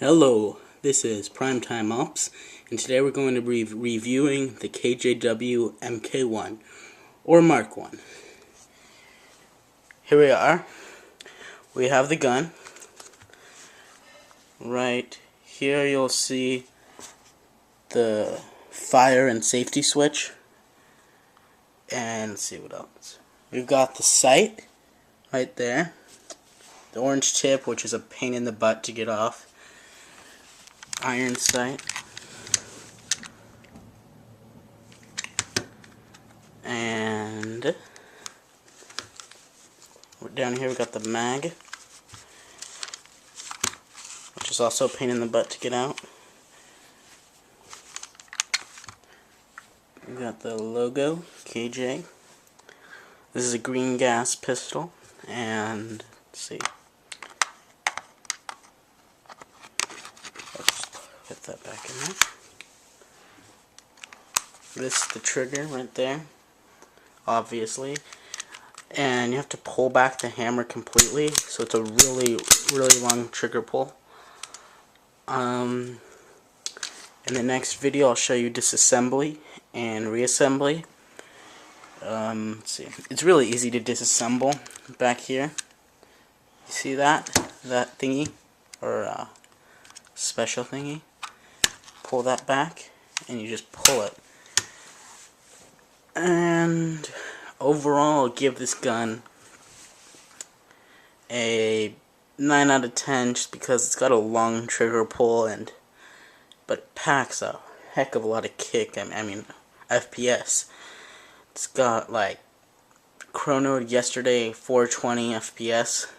Hello, this is Primetime Ops, and today we're going to be reviewing the KJW MK1, or Mark 1. Here we are. We have the gun. Right here you'll see the fire and safety switch. And let's see what else. We've got the sight right there. The orange tip, which is a pain in the butt to get off. Iron sight, and down here we got the mag, which is also a pain in the butt to get out. We got the logo, KJ. This is a green gas pistol, and let's see. Put that back in there. This is the trigger right there, obviously, and you have to pull back the hammer completely, so it's a really long trigger pull. In the next video I'll show you disassembly and reassembly. Let's see. It's really easy to disassemble back here. You see that thingy, or special thingy? Pull that back, and you just pull it. And overall, I'll give this gun a 9 out of 10, just because it's got a long trigger pull, but it packs a heck of a lot of kick. I mean, FPS. It's got like chronoed yesterday 420 FPS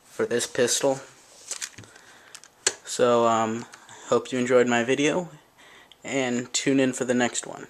for this pistol. So hope you enjoyed my video, and tune in for the next one.